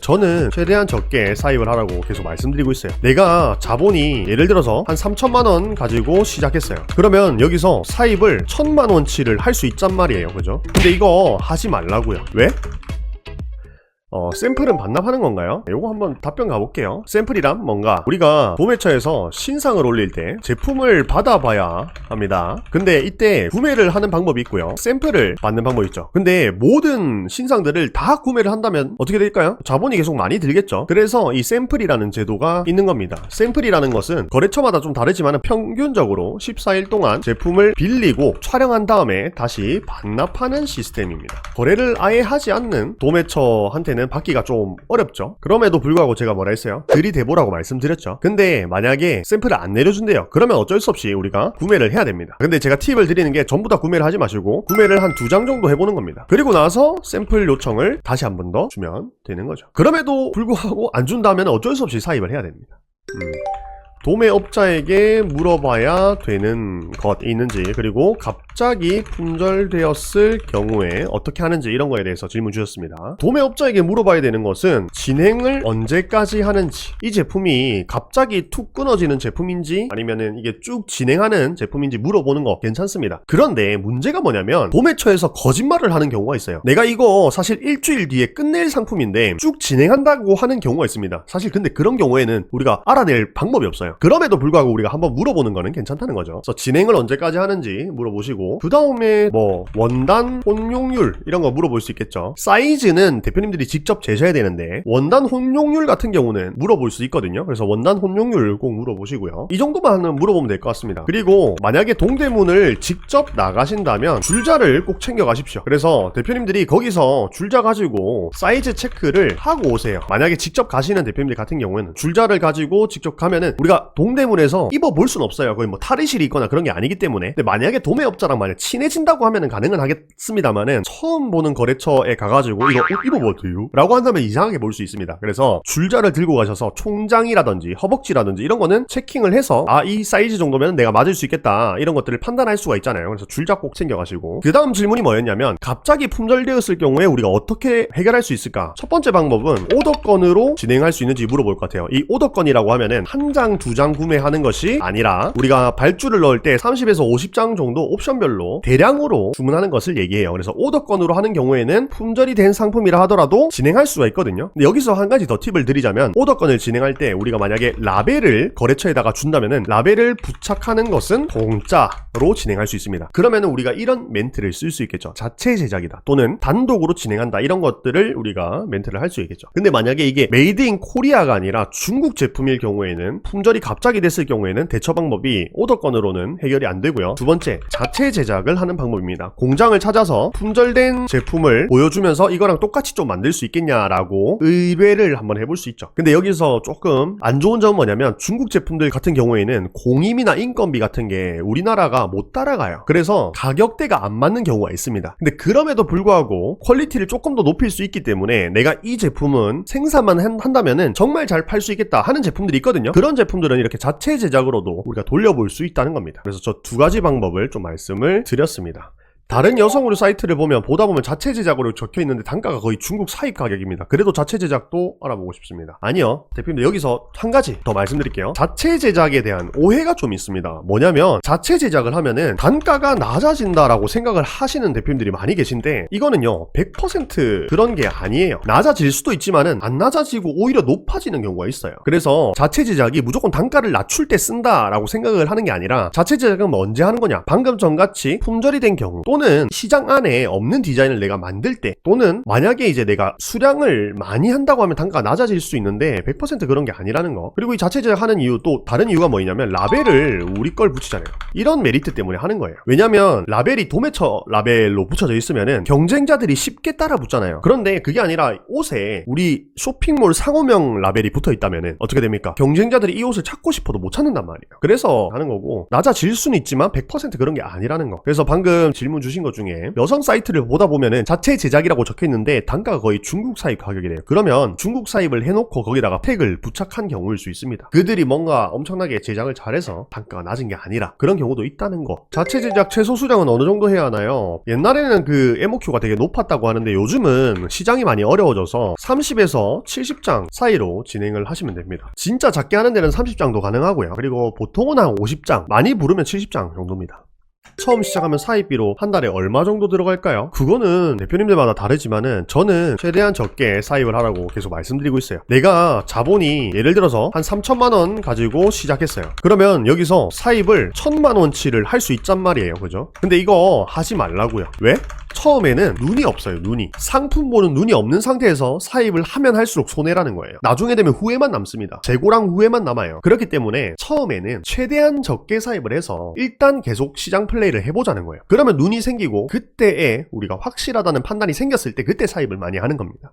저는 최대한 적게 사입을 하라고 계속 말씀드리고 있어요. 내가 자본이 예를 들어서 한 3천만원 가지고 시작했어요. 그러면 여기서 사입을 1000만원치를 할 수 있단 말이에요. 그죠? 근데 이거 하지 말라고요. 왜? 샘플은 반납하는 건가요? 요거 한번 답변 가볼게요. 샘플이란 뭔가 우리가 도매처에서 신상을 올릴 때 제품을 받아봐야 합니다. 근데 이때 구매를 하는 방법이 있고요, 샘플을 받는 방법이 있죠. 근데 모든 신상들을 다 구매를 한다면 어떻게 될까요? 자본이 계속 많이 들겠죠. 그래서 이 샘플이라는 제도가 있는 겁니다. 샘플이라는 것은 거래처마다 좀 다르지만 평균적으로 14일 동안 제품을 빌리고 촬영한 다음에 다시 반납하는 시스템입니다. 거래를 아예 하지 않는 도매처한테는 받기가 좀 어렵죠. 그럼에도 불구하고 제가 뭐라 했어요? 들이대보라고 말씀드렸죠. 근데 만약에 샘플을 안 내려준대요. 그러면 어쩔 수 없이 우리가 구매를 해야 됩니다. 근데 제가 팁을 드리는 게 전부 다 구매를 하지 마시고 구매를 한 2장 정도 해보는 겁니다. 그리고 나서 샘플 요청을 다시 한 번 더 주면 되는 거죠. 그럼에도 불구하고 안 준다면 어쩔 수 없이 사입을 해야 됩니다. 도매업자에게 물어봐야 되는 것 있는지, 그리고 갑자기 품절되었을 경우에 어떻게 하는지, 이런 거에 대해서 질문 주셨습니다. 도매업자에게 물어봐야 되는 것은 진행을 언제까지 하는지, 이 제품이 갑자기 툭 끊어지는 제품인지 아니면은 이게 쭉 진행하는 제품인지 물어보는 거 괜찮습니다. 그런데 문제가 뭐냐면 도매처에서 거짓말을 하는 경우가 있어요. 내가 이거 사실 일주일 뒤에 끝낼 상품인데 쭉 진행한다고 하는 경우가 있습니다. 사실 근데 그런 경우에는 우리가 알아낼 방법이 없어요. 그럼에도 불구하고 우리가 한번 물어보는 거는 괜찮다는 거죠. 그래서 진행을 언제까지 하는지 물어보시고, 그 다음에 뭐 원단 혼용률 이런 거 물어볼 수 있겠죠. 사이즈는 대표님들이 직접 재셔야 되는데 원단 혼용률 같은 경우는 물어볼 수 있거든요. 그래서 원단 혼용률 꼭 물어보시고요. 이 정도만 물어보면 될 것 같습니다. 그리고 만약에 동대문을 직접 나가신다면 줄자를 꼭 챙겨 가십시오. 그래서 대표님들이 거기서 줄자 가지고 사이즈 체크를 하고 오세요. 만약에 직접 가시는 대표님들 같은 경우에는 줄자를 가지고 직접 가면은 우리가 동대문에서 입어볼 수는 없어요. 거의 뭐 탈의실이 있거나 그런 게 아니기 때문에. 근데 만약에 도매업자랑 만약 친해진다고 하면은 가능은 하겠습니다만은 처음 보는 거래처에 가가지고 이거 입어봐도 돼요? 라고 한다면 이상하게 볼 수 있습니다. 그래서 줄자를 들고 가셔서 총장이라든지 허벅지라든지 이런 거는 체킹을 해서 이 사이즈 정도면 내가 맞을 수 있겠다, 이런 것들을 판단할 수가 있잖아요. 그래서 줄자 꼭 챙겨가시고. 그 다음 질문이 뭐였냐면 갑자기 품절되었을 경우에 우리가 어떻게 해결할 수 있을까? 첫 번째 방법은 오더건으로 진행할 수 있는지 물어볼 것 같아요. 이 오더건이라고 하면은 한 장, 2장 구매하는 것이 아니라 우리가 발주를 넣을 때 30에서 50장 정도 옵션별로 대량으로 주문하는 것을 얘기해요. 그래서 오더건으로 하는 경우에는 품절이 된 상품이라 하더라도 진행할 수가 있거든요. 근데 여기서 한 가지 더 팁을 드리자면, 오더건을 진행할 때 우리가 만약에 라벨을 거래처에다가 준다면은 라벨을 부착하는 것은 공짜로 진행할 수 있습니다. 그러면은 우리가 이런 멘트를 쓸 수 있겠죠. 자체 제작이다 또는 단독으로 진행한다, 이런 것들을 우리가 멘트를 할 수 있겠죠. 근데 만약에 이게 메이드 인 코리아가 아니라 중국 제품일 경우에는, 품절이 갑자기 됐을 경우에는 대처 방법이 오더건으로는 해결이 안 되고요. 두 번째, 자체 제작을 하는 방법입니다. 공장을 찾아서 품절된 제품을 보여주면서 이거랑 똑같이 좀 만들 수 있겠냐라고 의뢰를 한번 해볼 수 있죠. 근데 여기서 조금 안 좋은 점은 뭐냐면, 중국 제품들 같은 경우에는 공임이나 인건비 같은 게 우리나라가 못 따라가요. 그래서 가격대가 안 맞는 경우가 있습니다. 근데 그럼에도 불구하고 퀄리티를 조금 더 높일 수 있기 때문에 내가 이 제품은 생산만 한다면은 정말 잘 팔 수 있겠다 하는 제품들이 있거든요. 그런 제품들은 이렇게 자체 제작으로도 우리가 돌려볼 수 있다는 겁니다. 그래서 저 두 가지 방법을 좀 말씀을 드렸습니다. 다른 여성 의류 사이트를 보면 보다 보면 자체 제작으로 적혀 있는데 단가가 거의 중국 사입 가격입니다. 그래도 자체 제작도 알아보고 싶습니다. 아니요, 대표님들 여기서 한 가지 더 말씀드릴게요. 자체 제작에 대한 오해가 좀 있습니다. 뭐냐면 자체 제작을 하면은 단가가 낮아진다라고 생각을 하시는 대표님들이 많이 계신데, 이거는요 100% 그런 게 아니에요. 낮아질 수도 있지만은 안 낮아지고 오히려 높아지는 경우가 있어요. 그래서 자체 제작이 무조건 단가를 낮출 때 쓴다라고 생각을 하는 게 아니라, 자체 제작은 언제 하는 거냐? 방금 전같이 품절이 된 경우, 또는 시장 안에 없는 디자인을 내가 만들 때, 또는 만약에 이제 내가 수량을 많이 한다고 하면 단가가 낮아질 수 있는데 100% 그런 게 아니라는 거. 그리고 이 자체 제작하는 이유, 또 다른 이유가 뭐냐면 라벨을 우리 걸 붙이잖아요. 이런 메리트 때문에 하는 거예요. 왜냐면 라벨이 도매처 라벨로 붙여져 있으면은 경쟁자들이 쉽게 따라 붙잖아요. 그런데 그게 아니라 옷에 우리 쇼핑몰 상호명 라벨이 붙어 있다면은 어떻게 됩니까? 경쟁자들이 이 옷을 찾고 싶어도 못 찾는단 말이에요. 그래서 하는 거고, 낮아질 수는 있지만 100% 그런 게 아니라는 거. 그래서 방금 질문 주신 것 중에 여성 사이트를 보다 보면은 자체 제작이라고 적혀있는데 단가가 거의 중국 사입 가격이래요. 그러면 중국 사입을 해놓고 거기다가 택을 부착한 경우일 수 있습니다. 그들이 뭔가 엄청나게 제작을 잘해서 단가가 낮은 게 아니라 그런 경우도 있다는 거. 자체 제작 최소 수량은 어느 정도 해야 하나요? 옛날에는 그 MOQ가 되게 높았다고 하는데 요즘은 시장이 많이 어려워져서 30에서 70장 사이로 진행을 하시면 됩니다. 진짜 작게 하는 데는 30장도 가능하고요. 그리고 보통은 한 50장, 많이 부르면 70장 정도입니다. 처음 시작하면 사입비로 한 달에 얼마 정도 들어갈까요? 그거는 대표님들마다 다르지만은 저는 최대한 적게 사입을 하라고 계속 말씀드리고 있어요. 내가 자본이 예를 들어서 한 3천만 원 가지고 시작했어요. 그러면 여기서 사입을 1,000만 원치를 할 수 있단 말이에요. 그죠? 근데 이거 하지 말라고요. 왜? 처음에는 눈이 없어요. 눈이. 상품 보는 눈이 없는 상태에서 사입을 하면 할수록 손해라는 거예요. 나중에 되면 후회만 남습니다. 재고랑 후회만 남아요. 그렇기 때문에 처음에는 최대한 적게 사입을 해서 일단 계속 시장 플레이를 해보자는 거예요. 그러면 눈이 생기고 그때에 우리가 확실하다는 판단이 생겼을 때 그때 사입을 많이 하는 겁니다.